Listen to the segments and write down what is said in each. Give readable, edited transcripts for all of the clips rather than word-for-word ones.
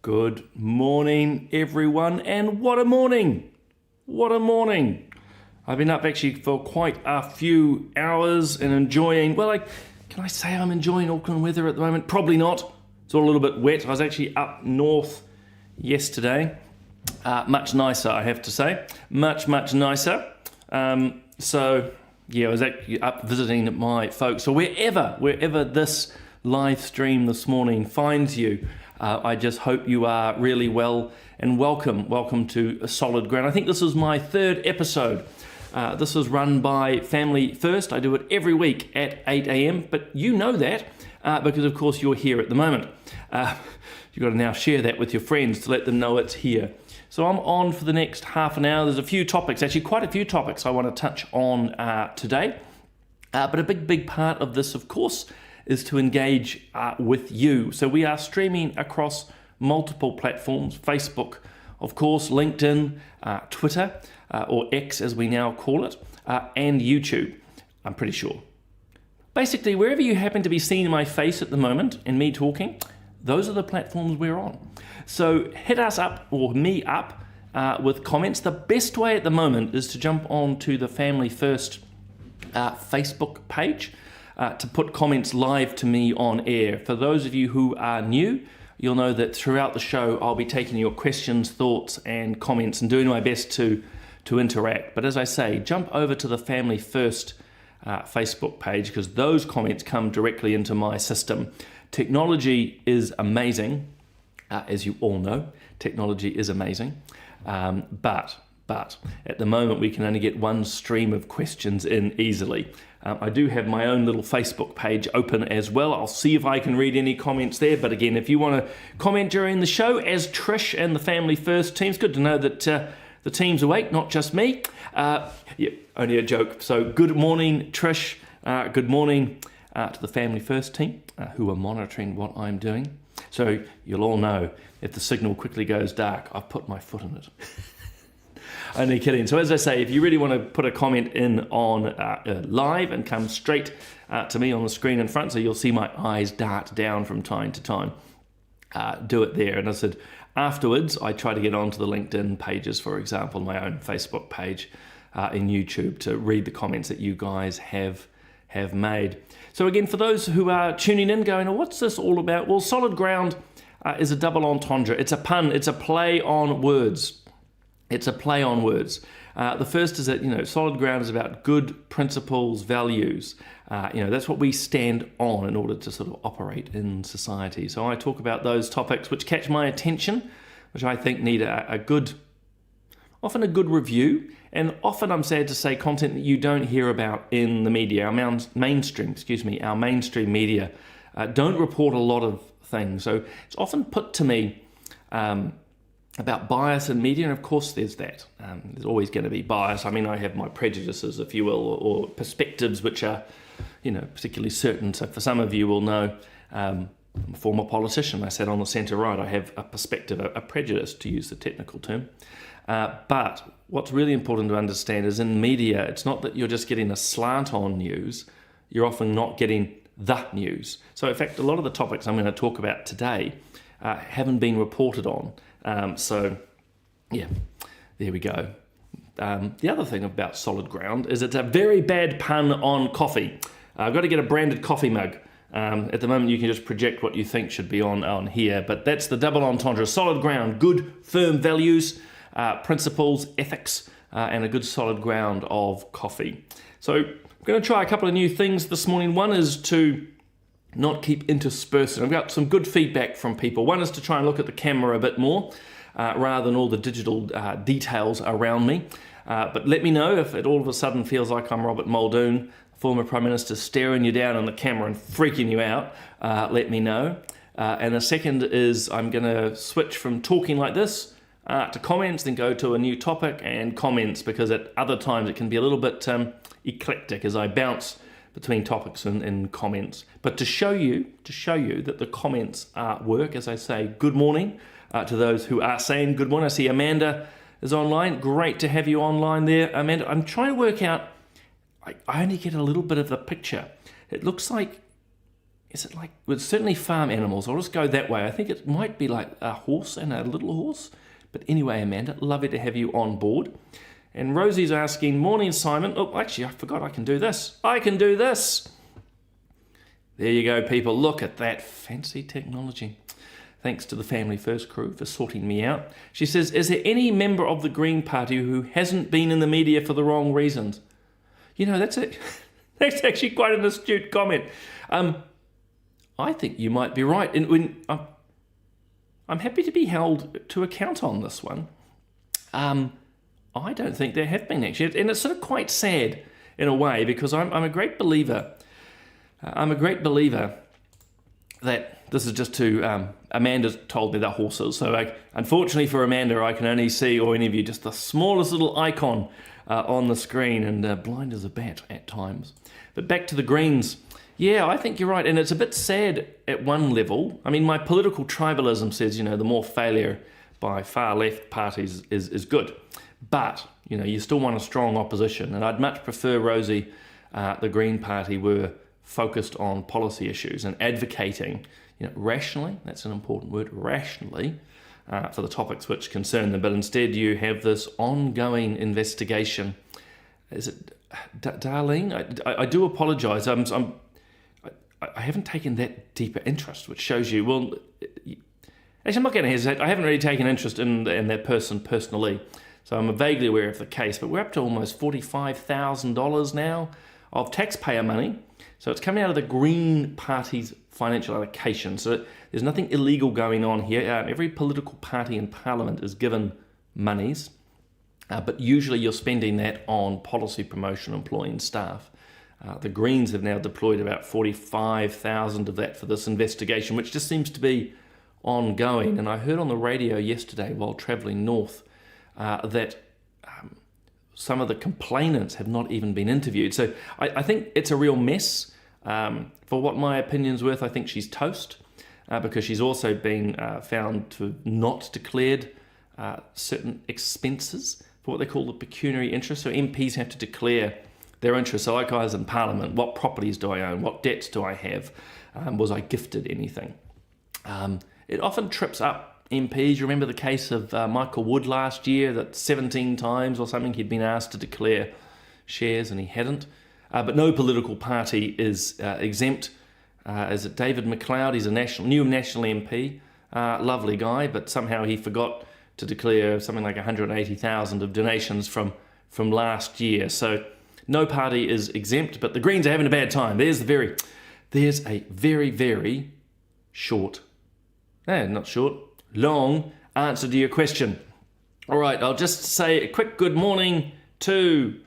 Good morning, everyone, and what a morning! What a morning! I've been up actually for quite a few hours and enjoying, can I say I'm enjoying Auckland weather at the moment? Probably not. It's all a little bit wet. I was actually up north yesterday. Much nicer, I have to say. Much nicer. I was actually up visiting my folks. So wherever this live stream this morning finds you, I just hope you are really well and welcome. Welcome to Solid Ground. I think this is my third episode. This is run by Family First. I do it every week at 8 a.m, but you know that because, of course, you're here at the moment. You've got to now share that with your friends to let them know it's here. So I'm on for the next half an hour. There's a few topics, actually quite a few topics I want to touch on today. But a big part of this, of course, is to engage with you. So we are streaming across multiple platforms, Facebook, of course, LinkedIn, Twitter, or X as we now call it, and YouTube, I'm pretty sure. Basically, wherever you happen to be seeing my face at the moment and me talking, those are the platforms we're on. So hit us up, or me up, with comments. The best way at the moment is to jump on to the Family First Facebook page to put comments live to me on air. For those of you who are new, you'll know that throughout the show I'll be taking your questions, thoughts and comments and doing my best to interact. But as I say, jump over to the Family First Facebook page because those comments come directly into my system. Technology is amazing, as you all know. Technology is amazing, but at the moment we can only get one stream of questions in easily. I do have my own little Facebook page open as well. I'll see if I can read any comments there. But again, if you want to comment during the show, as Trish and the Family First teams, good to know that the team's awake, not just me. Only a joke. So good morning, Trish. Good morning to the Family First team who are monitoring what I'm doing. So you'll all know if the signal quickly goes dark, I've put my foot in it. Only kidding. So as I say, if you really want to put a comment in on live and come straight to me on the screen in front, so you'll see my eyes dart down from time to time, do it there. And I said, afterwards, I try to get onto the LinkedIn pages, for example, my own Facebook page in YouTube to read the comments that you guys have made. So again, for those who are tuning in going, oh, what's this all about? Well, Solid Ground is a double entendre. It's a pun. It's a play on words. It's a play on words. The first is that, Solid Ground is about good principles, values. That's what we stand on in order to sort of operate in society. So I talk about those topics which catch my attention, which I think need often a good review, and often, I'm sad to say, content that you don't hear about in the media. Our mainstream media don't report a lot of things. So it's often put to me about bias in media, and of course there's that. There's always going to be bias. I mean, I have my prejudices, if you will, or perspectives which are, particularly certain. So for some of you will know, I'm a former politician. I sat on the centre right. I have a perspective, a prejudice, to use the technical term. But what's really important to understand is in media, it's not that you're just getting a slant on news. You're often not getting the news. So in fact, a lot of the topics I'm going to talk about today haven't been reported on. There we go. The other thing about Solid Ground is it's a very bad pun on coffee. I've got to get a branded coffee mug. At the moment, you can just project what you think should be on here, but that's the double entendre. Solid ground, good, firm values, principles, ethics, and a good solid ground of coffee. So I'm going to try a couple of new things this morning. One is to not keep interspersing. I've got some good feedback from people. One is to try and look at the camera a bit more rather than all the digital details around me. But let me know if it all of a sudden feels like I'm Robert Muldoon, former Prime Minister, staring you down on the camera and freaking you out. Let me know. And the second is I'm going to switch from talking like this to comments, then go to a new topic and comments, because at other times it can be a little bit eclectic as I bounce between topics and comments. But to show you that the comments work, as I say, good morning to those who are saying good morning. I see Amanda is online. Great to have you online there, Amanda. I'm trying to work out, I only get a little bit of the picture. It looks like is it like, well, it's certainly farm animals. I'll just go that way. I think it might be like a horse and a little horse. But anyway, Amanda, lovely to have you on board. And Rosie's asking, morning, Simon. Oh, actually, I forgot I can do this. I can do this. There you go, people. Look at that fancy technology. Thanks to the Family First crew for sorting me out. She says, is there any member of the Green Party who hasn't been in the media for the wrong reasons? You know, that's it. That's actually quite an astute comment. I think you might be right. And I'm happy to be held to account on this one. I don't think there have been, actually. And it's sort of quite sad in a way, because I'm a great believer. I'm a great believer that this is just to... Amanda's told me they're horses. So unfortunately for Amanda, I can only see, or any of you, just the smallest little icon on the screen, and blind as a bat at times. But back to the Greens. Yeah, I think you're right. And it's a bit sad at one level. I mean, my political tribalism says, the more failure by far left parties is good. But, you still want a strong opposition. And I'd much prefer, Rosie, the Green Party were focused on policy issues and advocating, rationally, that's an important word, rationally, for the topics which concern them. But instead you have this ongoing investigation. Is it Darlene? I do apologise. I haven't taken that deeper interest, which shows you, well, actually I'm not going to hesitate. I haven't really taken interest in that person personally. So I'm vaguely aware of the case, but we're up to almost $45,000 now of taxpayer money. So it's coming out of the Green Party's financial allocation. So there's nothing illegal going on here. Every political party in Parliament is given monies, but usually you're spending that on policy promotion, employing staff. The Greens have now deployed about 45,000 of that for this investigation, which just seems to be ongoing. And I heard on the radio yesterday while travelling north that some of the complainants have not even been interviewed. So I think it's a real mess. For what my opinion's worth, I think she's toast, because she's also been found to have not declared certain expenses for what they call the pecuniary interest. So MPs have to declare their interests. So like I was in Parliament, what properties do I own? What debts do I have? Was I gifted anything? It often trips up MPs. Remember the case of Michael Wood last year, that 17 times or something he'd been asked to declare shares and he hadn't. But no political party is exempt. Is it David McLeod? He's a new national MP. Lovely guy, but somehow he forgot to declare something like 180,000 of donations from last year. So no party is exempt, but the Greens are having a bad time. There's a very, very short, not short, long answer to your question. All right, I'll just say a quick good morning to...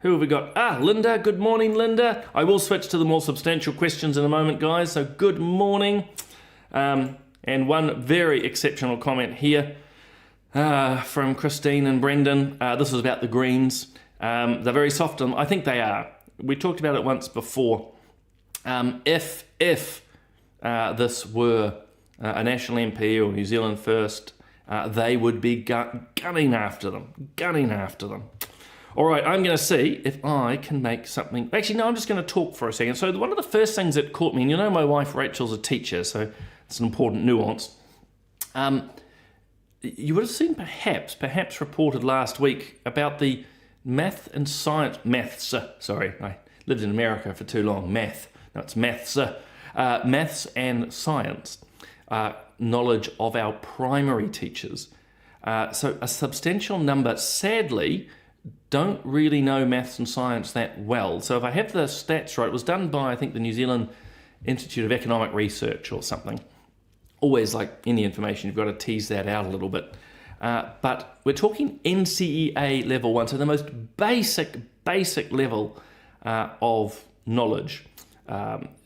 Who have we got? Linda. Good morning, Linda. I will switch to the more substantial questions in a moment, guys. So good morning. And one very exceptional comment here from Christine and Brendan. This is about the Greens. They're very soft on... I think they are. We talked about it once before. If this were a national MP or New Zealand First, they would be gunning after them. All right, I'm going to see if I can make something... Actually, no, I'm just going to talk for a second. So one of the first things that caught me, and my wife Rachel's a teacher, so it's an important nuance. You would have seen perhaps reported last week about the maths, sorry, I lived in America for too long, maths and science, knowledge of our primary teachers. So a substantial number, sadly, don't really know maths and science that well. So if I have the stats right, it was done by, I think, the New Zealand Institute of Economic Research or something. Always, like any information, you've got to tease that out a little bit. But we're talking NCEA level 1, so the most basic level of knowledge.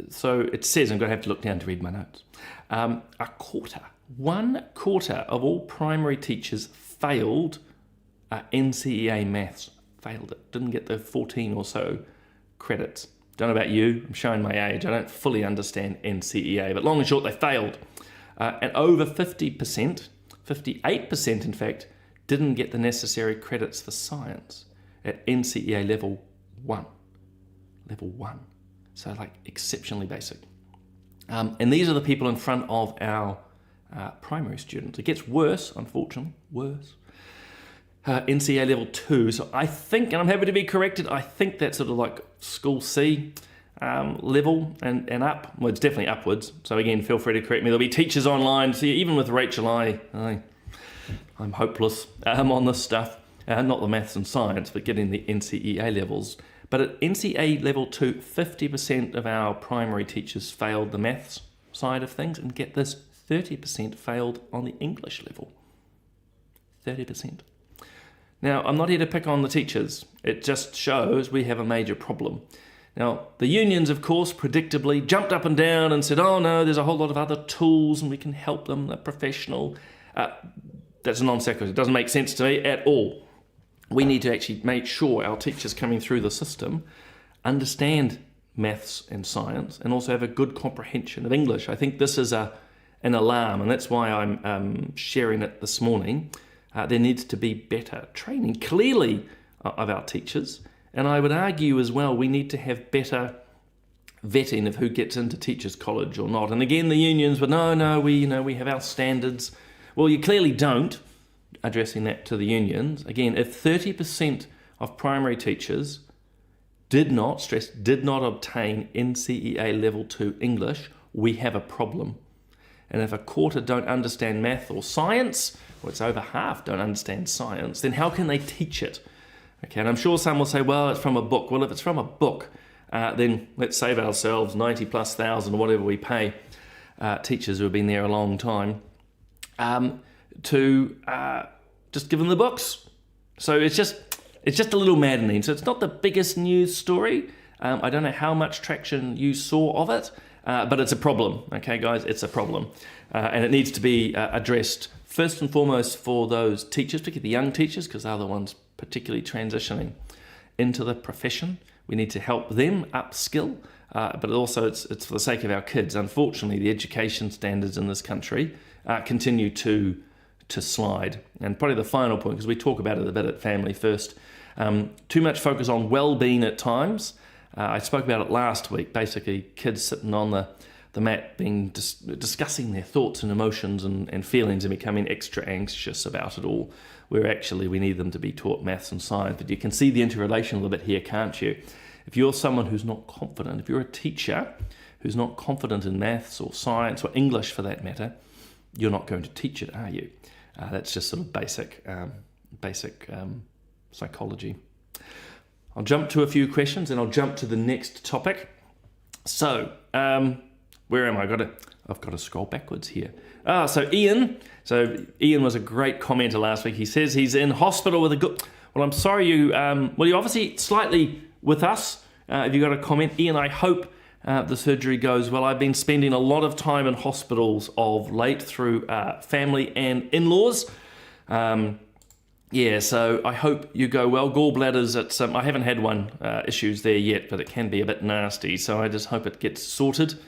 So it says, I'm going to have to look down to read my notes, 1/4 of all primary teachers failed NCEA maths. Failed it. Didn't get the 14 or so credits. Don't know about you, I'm showing my age. I don't fully understand NCEA, but long and short, they failed. And over 50%, 58% in fact, didn't get the necessary credits for science at NCEA level 1. Level 1. So like exceptionally basic. And these are the people in front of our primary students. It gets worse, unfortunately, worse. NCEA level 2. So I think, and I'm happy to be corrected, I think that's sort of like school C level and up. Well, it's definitely upwards. So again, feel free to correct me. There'll be teachers online. See, even with Rachel, I'm hopeless on this stuff. Not the maths and science, but getting the NCEA levels. But at NCEA level 2, 50% of our primary teachers failed the maths side of things. And get this, 30% failed on the English level. 30%. Now, I'm not here to pick on the teachers. It just shows we have a major problem. Now, the unions, of course, predictably jumped up and down and said, oh no, there's a whole lot of other tools and we can help them, they're professional. That's a non sequitur. It doesn't make sense to me at all. We need to actually make sure our teachers coming through the system understand maths and science and also have a good comprehension of English. I think this is an alarm, and that's why I'm sharing it this morning. There needs to be better training, clearly, of our teachers. And I would argue as well, we need to have better vetting of who gets into teachers' college or not. And again, the unions, but no, we have our standards. Well, you clearly don't, addressing that to the unions. Again, if 30% of primary teachers did not obtain NCEA level 2 English, we have a problem. And if a quarter don't understand math or science, or it's over half don't understand science, then how can they teach it? Okay, and I'm sure some will say, well, it's from a book. Well, if it's from a book, then let's save ourselves 90,000+ or whatever we pay teachers who have been there a long time to just give them the books. So it's just a little maddening. So it's not the biggest news story. I don't know how much traction you saw of it, but it's a problem. Okay, guys, it's a problem. And it needs to be addressed first and foremost for those teachers, particularly the young teachers, because they're the ones particularly transitioning into the profession. We need to help them upskill, but also it's for the sake of our kids. Unfortunately, the education standards in this country continue to slide. And probably the final point, because we talk about it a bit at Family First, too much focus on well-being at times. I spoke about it last week, basically kids sitting on the mat being discussing their thoughts and emotions and feelings and becoming extra anxious about it all, where actually we need them to be taught maths and science. But you can see the interrelation a little bit here, can't you? If you're someone who's not confident, if you're a teacher who's not confident in maths or science or English for that matter, you're not going to teach it, are you? That's just sort of basic psychology. I'll jump to a few questions and I'll jump to the next topic. So, where am I? I've got to scroll backwards here. So Ian was a great commenter last week. He says he's in hospital with a good... Well, I'm sorry you're obviously slightly with us. If you got a comment, Ian, I hope the surgery goes well. I've been spending a lot of time in hospitals of late through family and in-laws. So I hope you go well. Gallbladders, I haven't had one issues there yet, but it can be a bit nasty. So I just hope it gets sorted.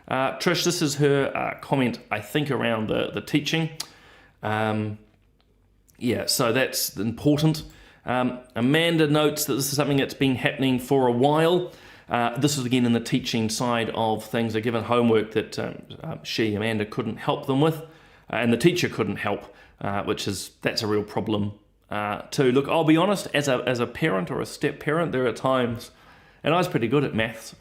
Trish, this is her comment, I think, around the teaching. So that's important. Amanda notes that this is something that's been happening for a while. This is again in the teaching side of things. They're given homework that Amanda, couldn't help them with, and the teacher couldn't help, that's a real problem too. Look, I'll be honest, as a parent or a step parent, there are times, and I was pretty good at maths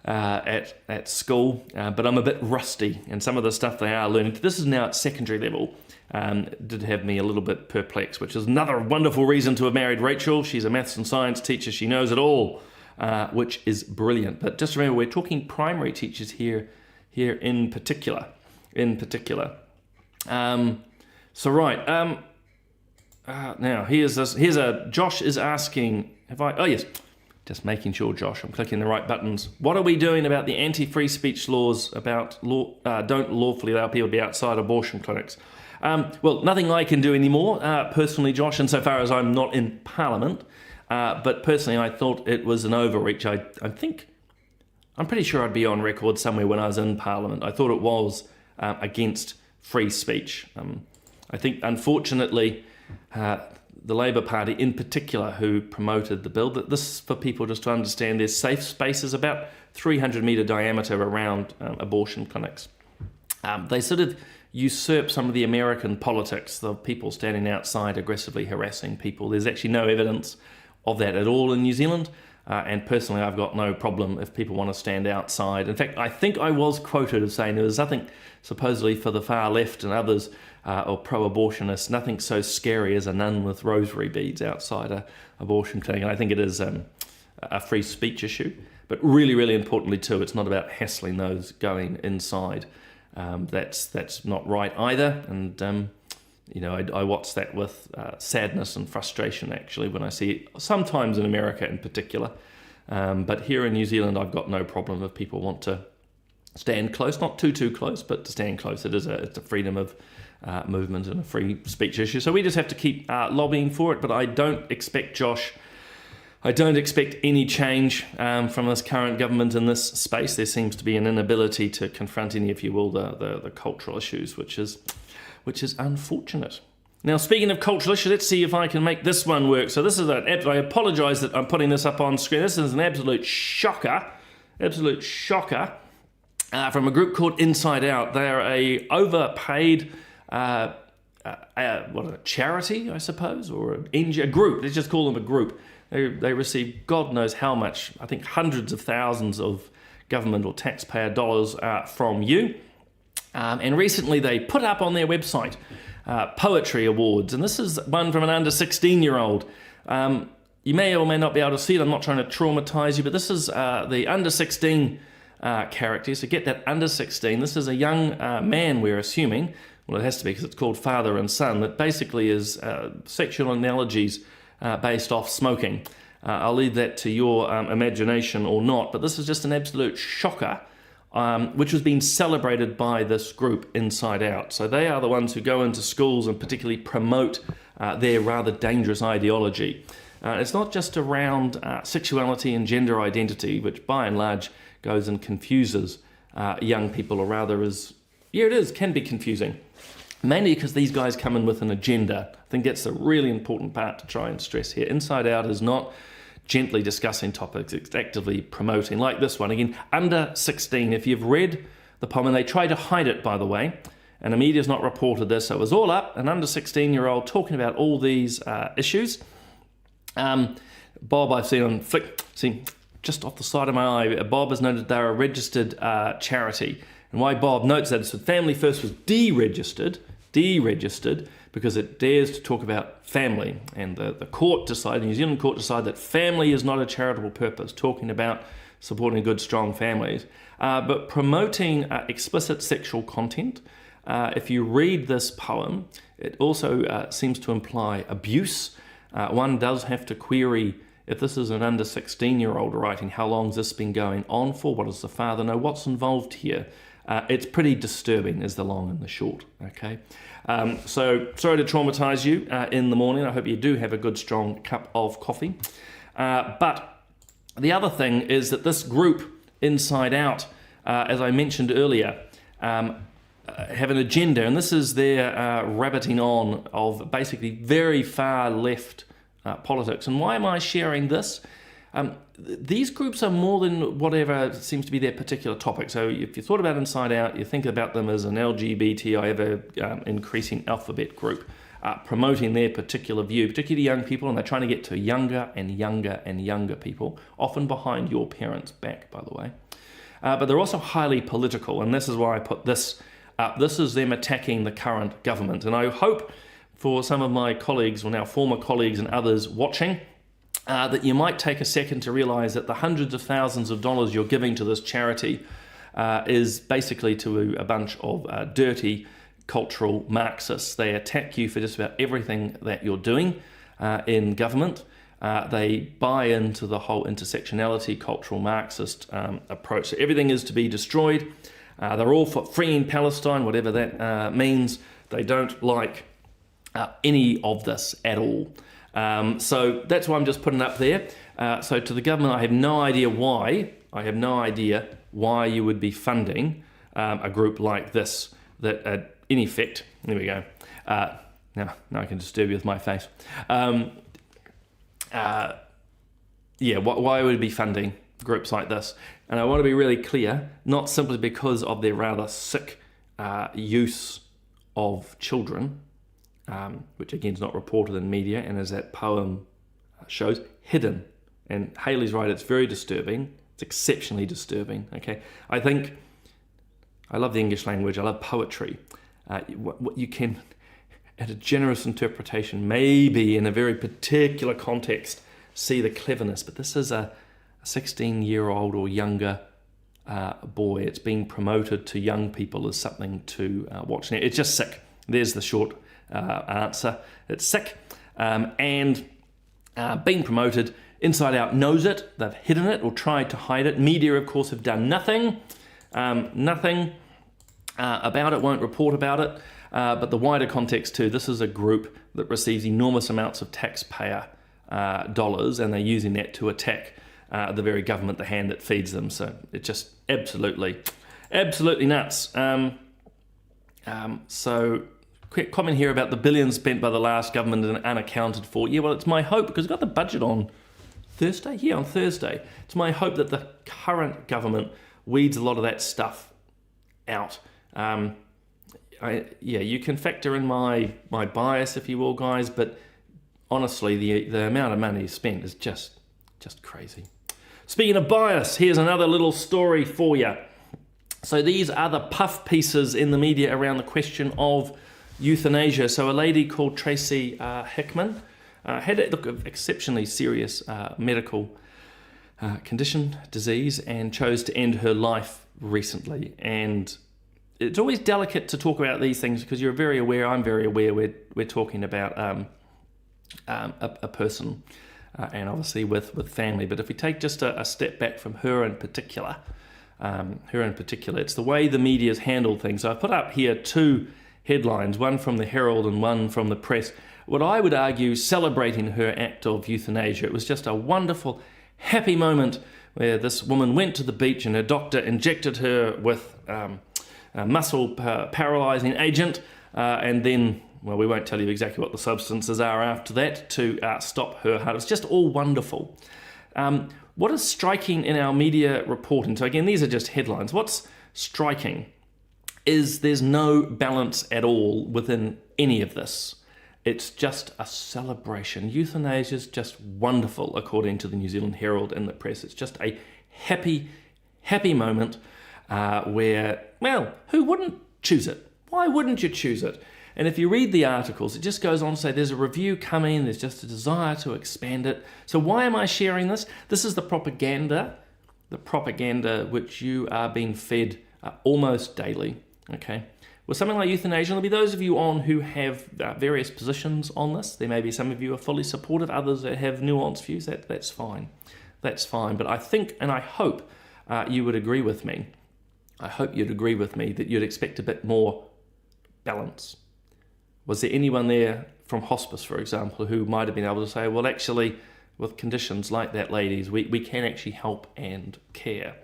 at school, but I'm a bit rusty, and some of the stuff they are learning, this is now at secondary level, did have me a little bit perplexed, which is another wonderful reason to have married Rachel. She's a maths and science teacher. She knows it all, which is brilliant. But just remember, we're talking primary teachers here in particular. Now Josh is asking, just making sure, Josh, I'm clicking the right buttons. What are we doing about the anti-free speech laws about don't lawfully allow people to be outside abortion clinics? Nothing I can do anymore, personally, Josh, insofar as I'm not in Parliament. But personally, I thought it was an overreach. I'm pretty sure I'd be on record somewhere when I was in Parliament. I thought it was against free speech. I think, unfortunately, the Labour Party in particular who promoted the bill. That this, for people just to understand, there's safe spaces about 300-metre diameter around abortion clinics. They sort of usurp some of the American politics, the people standing outside aggressively harassing people. There's actually no evidence of that at all in New Zealand. And personally, I've got no problem if people want to stand outside. In fact, I think I was quoted as saying there was nothing, supposedly for the far left and others, or pro-abortionists, nothing so scary as a nun with rosary beads outside a abortion clinic. And I think it is a free speech issue. But really, really importantly too, it's not about hassling those going inside. That's not right either. And I watch that with sadness and frustration, actually, when I see it, sometimes in America in particular. But here in New Zealand, I've got no problem if people want to stand close, not too close, but to stand close. It's a freedom of movement and a free speech issue. So we just have to keep lobbying for it. But I don't expect, Josh, any change from this current government in this space. There seems to be an inability to confront any, if you will, the cultural issues, which is unfortunate. Now, speaking of cultural issues, let's see if I can make this one work. So this is I apologise that I'm putting this up on screen. This is an absolute shocker from a group called Inside Out. They are a overpaid charity, I suppose, or a group. Let's just call them a group. They receive God knows how much, I think hundreds of thousands of government or taxpayer dollars from you. And recently they put up on their website poetry awards. And this is one from an under 16-year-old. You may or may not be able to see it. I'm not trying to traumatise you, but this is the under 16 character. So get that, under 16. This is a young man, we're assuming. Well, it has to be because it's called Father and Son. That basically is sexual analogies based off smoking. I'll leave that to your imagination or not, but this is just an absolute shocker, which was being celebrated by this group Inside Out. So they are the ones who go into schools and particularly promote their rather dangerous ideology. It's not just around sexuality and gender identity, which by and large goes and confuses young people, or rather can be confusing. Mainly because these guys come in with an agenda. I think that's a really important part to try and stress here. Inside Out is not gently discussing topics, it's actively promoting, like this one. Again, under 16. If you've read the poem, and they try to hide it, by the way, and the media's not reported this, so it was all up, an under 16-year-old talking about all these issues. Bob, I've seen on Flick, just off the side of my eye, Bob has noted they're a registered charity. And why Bob notes that is that Family First was deregistered because it dares to talk about family. And the court decided, the New Zealand court decided, that family is not a charitable purpose, talking about supporting good, strong families. But promoting explicit sexual content. If you read this poem, it also seems to imply abuse. One does have to query, if this is an under 16-year-old writing, how long's this been going on for? What does the father know? What's involved here? It's pretty disturbing, is the long and the short, okay? So sorry to traumatise you in the morning. I hope you do have a good, strong cup of coffee. But the other thing is that this group, Inside Out, as I mentioned earlier, have an agenda, and this is their rabbiting on of basically very far left politics. And why am I sharing this? These groups are more than whatever seems to be their particular topic. So if you thought about Inside Out, you think about them as an LGBTI increasing alphabet group, promoting their particular view, particularly young people, and they're trying to get to younger and younger and younger people, often behind your parents' back, by the way. But they're also highly political, and this is why I put this up. This is them attacking the current government. And I hope for some of my colleagues, or now former colleagues and others watching, that you might take a second to realise that the hundreds of thousands of dollars you're giving to this charity is basically to a bunch of dirty cultural Marxists. They attack you for just about everything that you're doing in government. They buy into the whole intersectionality cultural Marxist approach. So everything is to be destroyed. They're all for freeing Palestine, whatever that means. They don't like any of this at all. So that's why I'm just putting it up there. So to the government, I have no idea why you would be funding a group like this that in effect, there we go, Now I can disturb you with my face. Why would it be funding groups like this? And I want to be really clear, not simply because of their rather sick use of children, which again is not reported in media, and as that poem shows, hidden. And Haley's right, it's very disturbing. It's exceptionally disturbing, okay? I love the English language, I love poetry. What you can, at a generous interpretation, maybe in a very particular context, see the cleverness, but this is a 16-year-old or younger boy. It's being promoted to young people as something to watch. Now, it's just sick. There's the short answer. It's sick. And being promoted, Inside Out knows it. They've hidden it or tried to hide it. Media, of course, have done nothing. Nothing about it, won't report about it. But the wider context too, this is a group that receives enormous amounts of taxpayer dollars, and they're using that to attack the very government, the hand that feeds them. So it's just absolutely nuts. So quick comment here about the billions spent by the last government and unaccounted for. Yeah, well, it's my hope, because we've got the budget on Thursday. Yeah, on Thursday. It's my hope that the current government weeds a lot of that stuff out. You can factor in my bias, if you will, guys, but honestly, the amount of money spent is just crazy. Speaking of bias, here's another little story for you. So these are the puff pieces in the media around the question of euthanasia. So a lady called Tracy Hickman had a exceptionally serious medical condition, disease, and chose to end her life recently. And it's always delicate to talk about these things because you're very aware, I'm very aware, we're talking about a person and obviously with family. But if we take just a step back from her in particular, it's the way the media's handled things. So I've put up here two headlines, one from the Herald and one from the Press, what I would argue celebrating her act of euthanasia. It was just a wonderful, happy moment where this woman went to the beach and her doctor injected her with a muscle paralyzing agent, and then, well, we won't tell you exactly what the substances are after that, to stop her heart. It was just all wonderful. What is striking in our media reporting, so again, these are just headlines, what's striking is there's no balance at all within any of this. It's just a celebration. Euthanasia is just wonderful, according to the New Zealand Herald and the Press. It's just a happy, happy moment where, well, who wouldn't choose it? Why wouldn't you choose it? And if you read the articles, it just goes on to say there's a review coming, there's just a desire to expand it. So why am I sharing this? This is the propaganda which you are being fed almost daily, okay? With something like euthanasia, there'll be those of you on who have various positions on this. There may be some of you are fully supportive, others that have nuanced views. That's fine. That's fine. But I think, and I hope you would agree with me, that you'd expect a bit more balance. Was there anyone there from hospice, for example, who might have been able to say, well, actually, with conditions like that, ladies, we can actually help and care?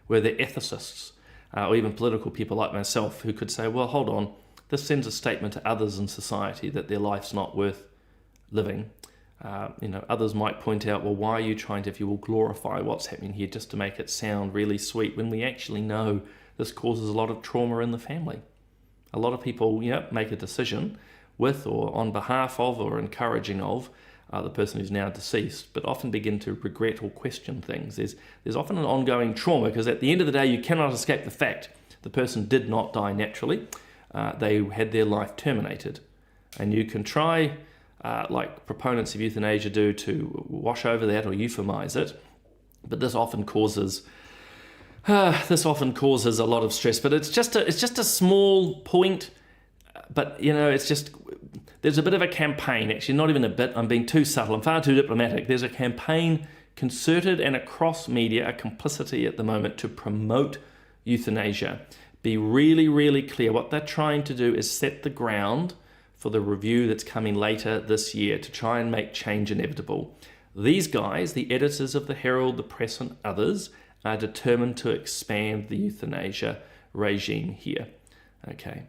Were there ethicists or even political people like myself who could say, well, hold on, this sends a statement to others in society that their life's not worth living. Others might point out, well, why are you trying to, if you will, glorify what's happening here just to make it sound really sweet when we actually know this causes a lot of trauma in the family? A lot of people, make a decision with or on behalf of or encouraging of the person who's now deceased, but often begin to regret or question things. There's often an ongoing trauma because at the end of the day, you cannot escape the fact the person did not die naturally. They had their life terminated. And you can try, like proponents of euthanasia do, to wash over that or euphemize it, but this often causes a lot of stress. But it's just a small point, but there's a bit of a campaign, actually not even a bit, I'm being too subtle, I'm far too diplomatic. There's a campaign concerted and across media, a complicity at the moment to promote euthanasia. Be really, really clear. What they're trying to do is set the ground for the review that's coming later this year to try and make change inevitable. These guys, the editors of the Herald, the Press and others, are determined to expand the euthanasia regime here. Okay.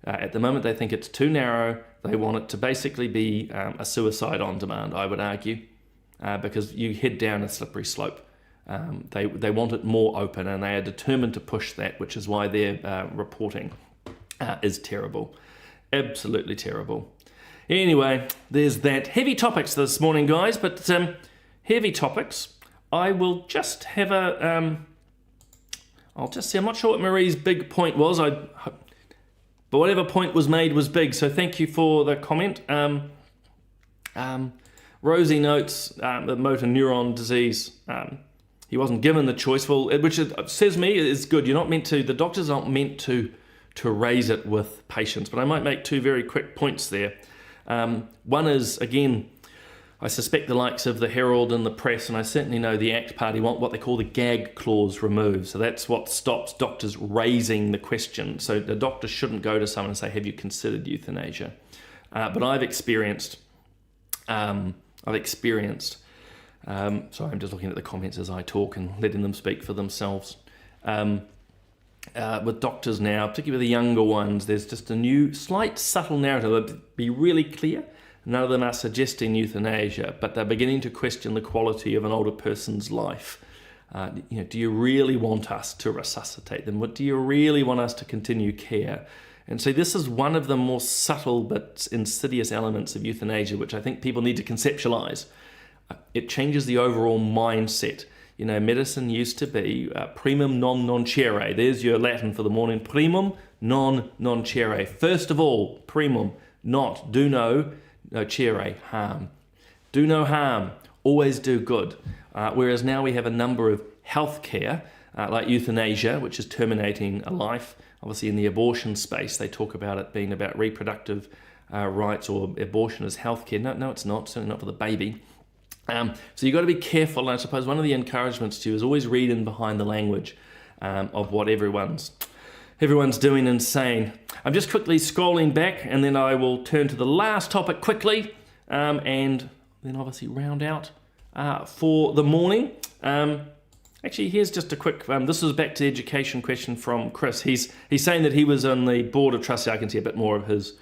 At the moment, they think it's too narrow. They want it to basically be a suicide on demand, I would argue, because you head down a slippery slope. They want it more open, and they are determined to push that, which is why their reporting is terrible. Absolutely terrible. Anyway, there's that. Heavy topics this morning, guys, but heavy topics. I will just have I'll just see. I'm not sure what Marie's big point was. But whatever point was made was big, so thank you for the comment. Rosie notes that motor neuron disease, he wasn't given the choice, which says me is good. You're not meant to, the doctors aren't meant to raise it with patients, but I might make two very quick points there. One is, again, I suspect the likes of the Herald and the Press, and I certainly know the ACT Party want what they call the gag clause removed. So that's what stops doctors raising the question. So the doctor shouldn't go to someone and say, have you considered euthanasia? But I've experienced, sorry, I'm just looking at the comments as I talk and letting them speak for themselves. With doctors now, particularly the younger ones, there's just a new, slight, subtle narrative. To be really clear, none of them are suggesting euthanasia, but they're beginning to question the quality of an older person's life. Do you really want us to resuscitate them? Do you really want us to continue care? And so this is one of the more subtle but insidious elements of euthanasia, which I think people need to conceptualize. It changes the overall mindset. Medicine used to be primum non nocere. There's your Latin for the morning. Primum non nocere. First of all, primum, not, do no nocere, harm. Do no harm, always do good. Whereas now we have a number of healthcare, like euthanasia, which is terminating a life. Obviously in the abortion space, they talk about it being about reproductive rights, or abortion as healthcare. No, it's not, certainly not for the baby. So you've got to be careful, and I suppose one of the encouragements to you is always read in behind the language of what everyone's doing and saying. I'm just quickly scrolling back, and then I will turn to the last topic quickly, and then obviously round out for the morning. Actually, here's just a quick, this is back to the education question from Chris. He's saying that he was on the board of trustees. I can see a bit more of his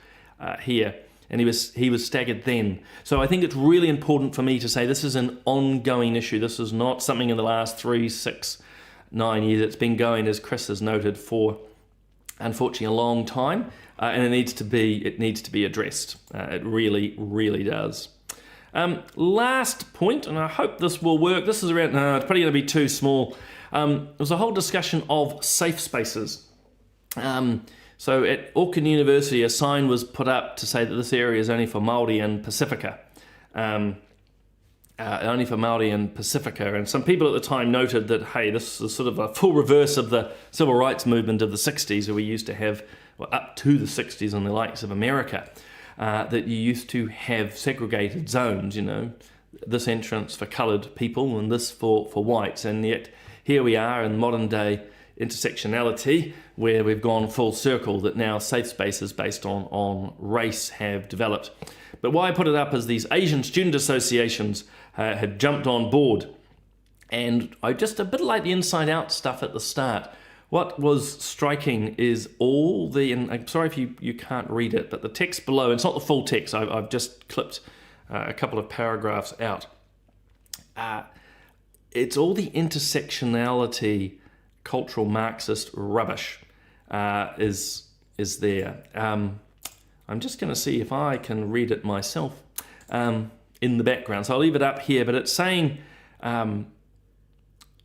here. And he was staggered then. So I think it's really important for me to say this is an ongoing issue. This is not something in the last 3, 6, 9 years. It's been going, as Chris has noted, for unfortunately a long time, and it needs to be addressed. It really, really does. Last point, and I hope this will work. This is around. It's probably going to be too small. There's a whole discussion of safe spaces. So at Auckland University, a sign was put up to say that this area is only for Māori and Pacifica. Only for Māori and Pacifica. And some people at the time noted that, hey, this is sort of a full reverse of the civil rights movement of the 60s, where we used to have, up to the 60s in the likes of America, that you used to have segregated zones, this entrance for coloured people and this for whites. And yet here we are in modern day intersectionality, where we've gone full circle, that now safe spaces based on race have developed. But why I put it up is these Asian student associations had jumped on board, and I just a bit like the inside out stuff at the start. What was striking is and I'm sorry if you can't read it, but the text below, and it's not the full text, I've just clipped a couple of paragraphs out. It's all the intersectionality, cultural Marxist rubbish is there. I'm just going to see if I can read it myself in the background. So I'll leave it up here, but it's saying, they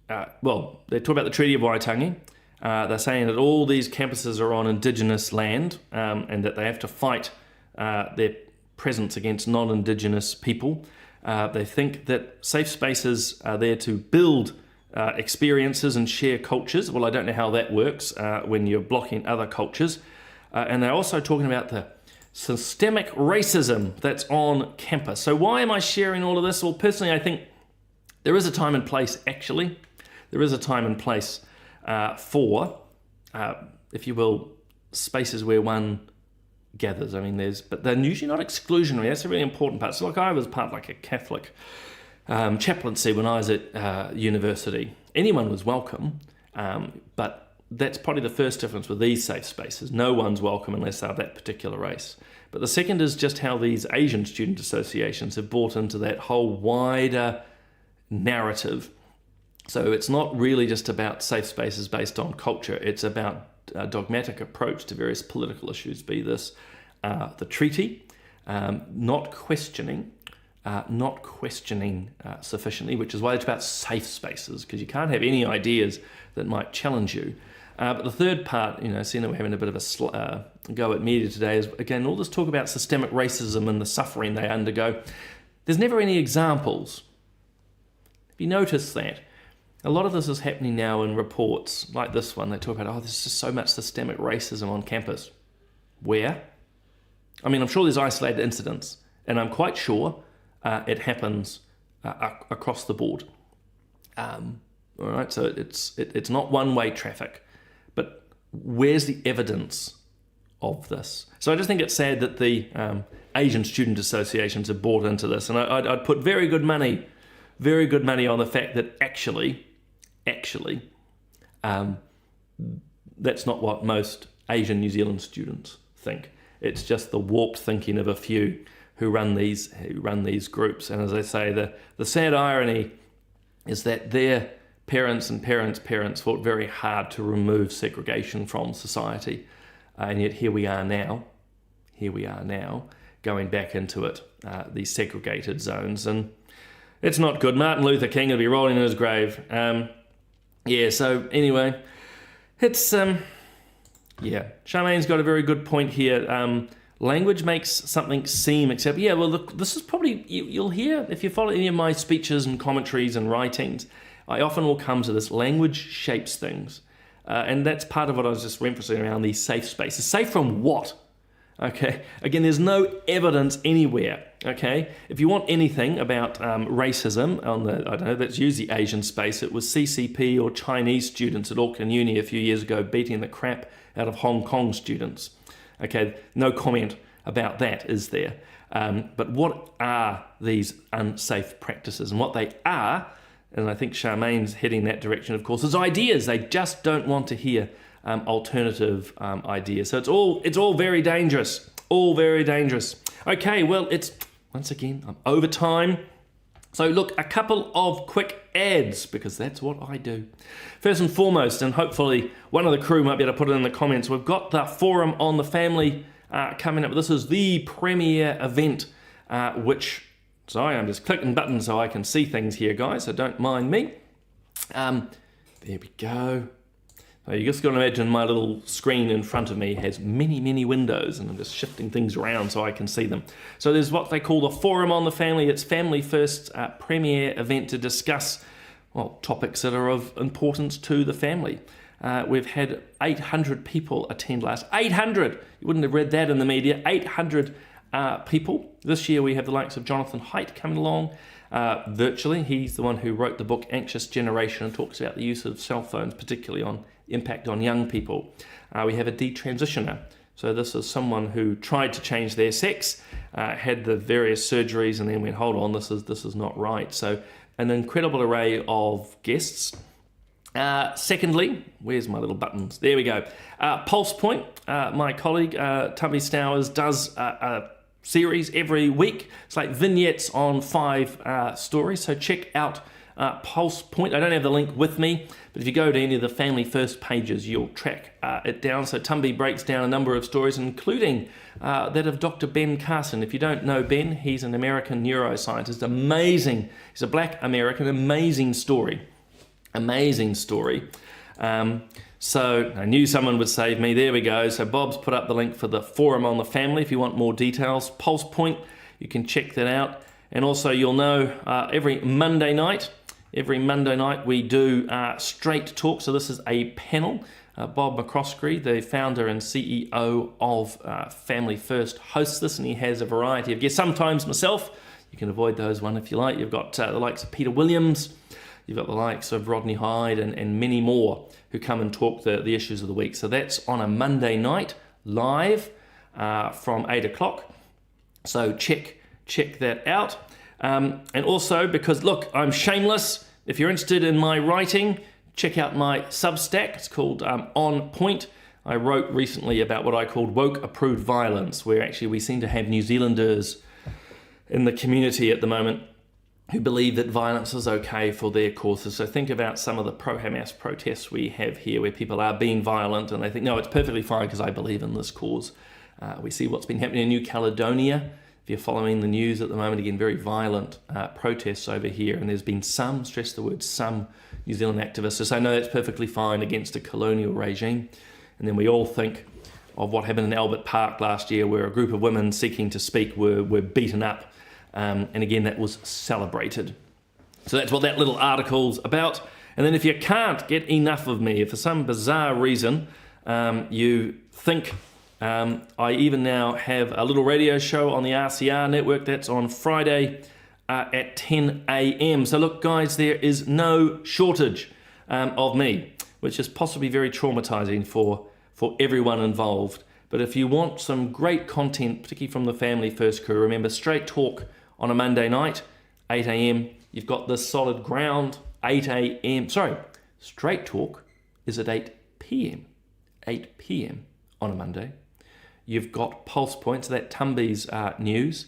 talk about the Treaty of Waitangi. They're saying that all these campuses are on Indigenous land, and that they have to fight their presence against non-Indigenous people. They think that safe spaces are there to build experiences and share cultures. Well, I don't know how that works when you're blocking other cultures. And they're also talking about the systemic racism that's on campus. So why am I sharing all of this? Well, personally, I think there is a time and place, actually. There is a time and place for, if you will, spaces where one gathers. I mean, but they're usually not exclusionary. That's a really important part. So, look, I was part of like a Catholic chaplaincy when I was at university. Anyone was welcome, but that's probably the first difference with these safe spaces. No one's welcome unless they're that particular race. But the second is just how these Asian student associations have bought into that whole wider narrative. So it's not really just about safe spaces based on culture. It's about a dogmatic approach to various political issues, be this the treaty, not questioning sufficiently, which is why it's about safe spaces, because you can't have any ideas that might challenge you. But the third part, seeing that we're having a bit of a go at media today, is, again, all this talk about systemic racism and the suffering they undergo. There's never any examples. Have you noticed that? A lot of this is happening now in reports like this one. They talk about, there's just so much systemic racism on campus. Where? I mean, I'm sure there's isolated incidents, and I'm quite sure it happens across the board. All right, so it's not one-way traffic. But where's the evidence of this? So I just think it's sad that the Asian student associations have bought into this, and I'd put very good money on the fact that actually, that's not what most Asian New Zealand students think. It's just the warped thinking of a few who run these groups. And as I say, the sad irony is that their parents and parents fought very hard to remove segregation from society, and yet here we are now, going back into it, these segregated zones, and it's not good. Martin Luther King will be rolling in his grave. So anyway, it's Charmaine's got a very good point here. Language makes something seem acceptable. Yeah, well, look, this is probably, you'll hear, if you follow any of my speeches and commentaries and writings, I often will come to this: language shapes things. And that's part of what I was just referencing around these safe spaces. Safe from what? Okay, again, there's no evidence anywhere. Okay, if you want anything about racism let's use the Asian space. It was CCP or Chinese students at Auckland Uni a few years ago beating the crap out of Hong Kong students. Okay, no comment about that, is there? But what are these unsafe practices? And what they are, and I think Charmaine's heading that direction, of course, is ideas. They just don't want to hear alternative ideas. So it's all very dangerous. All very dangerous. Okay, well, once again, I'm over time. So look, a couple of quick ads, because that's what I do. First and foremost, and hopefully one of the crew might be able to put it in the comments, we've got the Forum on the Family coming up. This is the premier event, sorry, I'm just clicking buttons so I can see things here, guys, so don't mind me. There we go. So you just got to imagine my little screen in front of me has many, many windows, and I'm just shifting things around so I can see them. So there's what they call the Forum on the Family. It's Family First premier event to discuss, topics that are of importance to the family. We've had 800 people attend last. 800! You wouldn't have read that in the media. 800 people. This year we have the likes of Jonathan Haidt coming along virtually. He's the one who wrote the book Anxious Generation and talks about the use of cell phones, particularly on impact on young people. We have a detransitioner. So this is someone who tried to change their sex, had the various surgeries, and then went, hold on, this is not right. So an incredible array of guests. Secondly, where's my little buttons? There we go. Pulse Point, my colleague Tubby Stowers does a series every week. It's like vignettes on 5 stories. So check out Pulse Point. I don't have the link with me, but if you go to any of the Family First pages, you'll track it down. So Tumby breaks down a number of stories, including that of Dr. Ben Carson. If you don't know Ben, he's an American neuroscientist. Amazing. He's a black American. Amazing story. Amazing story. So I knew someone would save me. There we go. So Bob's put up the link for the Forum on the Family. If you want more details, Pulse Point, you can check that out. And also you'll know every Monday night we do Straight Talk. So this is a panel. Bob McCroskey, the founder and CEO of Family First, hosts this, and he has a variety of guests. Sometimes myself. You can avoid those one if you like. You've got the likes of Peter Williams. You've got the likes of Rodney Hyde and many more who come and talk the issues of the week. So that's on a Monday night, live from 8 o'clock. So check that out. And also, because look, I'm shameless. If you're interested in my writing, check out my Substack. It's called On Point. I wrote recently about what I called woke-approved violence, where actually we seem to have New Zealanders in the community at the moment who believe that violence is okay for their causes. So think about some of the pro-Hamas protests we have here where people are being violent and they think, no, it's perfectly fine because I believe in this cause. We see what's been happening in New Caledonia. If you're following the news at the moment, again, very violent protests over here. And there's been some, stress the word some, New Zealand activists who say, no, that's perfectly fine against a colonial regime. And then we all think of what happened in Albert Park last year where a group of women seeking to speak were beaten up. And again, that was celebrated. So that's what that little article's about. And then if you can't get enough of me, if for some bizarre reason you think I even now have a little radio show on the RCR network that's on Friday at 10 a.m. So look, guys, there is no shortage of me, which is possibly very traumatizing for everyone involved. But if you want some great content, particularly from the Family First crew, remember Straight Talk on a Monday night, 8 a.m. You've got the Solid Ground, 8 a.m. Sorry, Straight Talk is at 8 p.m. 8 p.m. on a Monday. You've got Pulse Points, that Tumby's news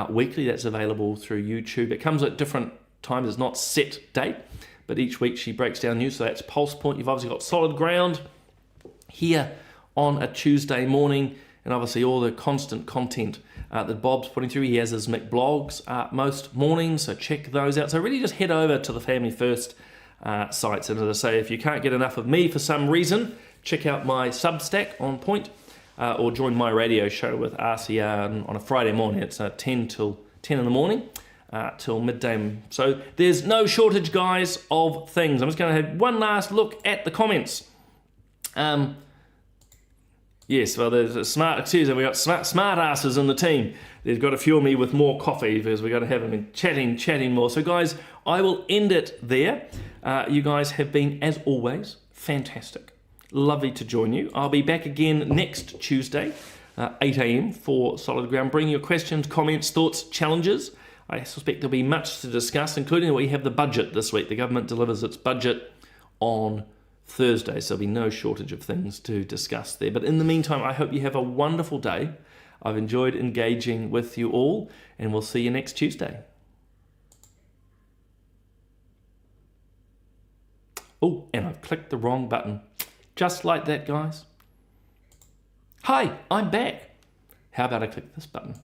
weekly. That's available through YouTube. It comes at different times. It's not set date, but each week she breaks down news. So that's Pulse Point. You've obviously got Solid Ground here on a Tuesday morning, and obviously all the constant content that Bob's putting through. He has his McBlogs most mornings, so check those out. So really just head over to the Family First sites, and as I say, if you can't get enough of me for some reason, check out my Substack On Point, or join my radio show with RCR on a Friday morning. It's 10 in the morning till midday. So there's no shortage, guys, of things. I'm just going to have one last look at the comments. Yes, well, there's a we've got smart asses in the team. They've got to fuel me with more coffee because we've got to have them chatting more. So, guys, I will end it there. You guys have been, as always, fantastic. Lovely to join you. I'll be back again next Tuesday, 8 a.m. for Solid Ground. Bring your questions, comments, thoughts, challenges. I suspect there'll be much to discuss, including that we have the budget this week. The government delivers its budget on Thursday, so there'll be no shortage of things to discuss there. But in the meantime, I hope you have a wonderful day. I've enjoyed engaging with you all, and we'll see you next Tuesday. Oh, and I've clicked the wrong button. Just like that, guys. Hi, I'm back. How about I click this button?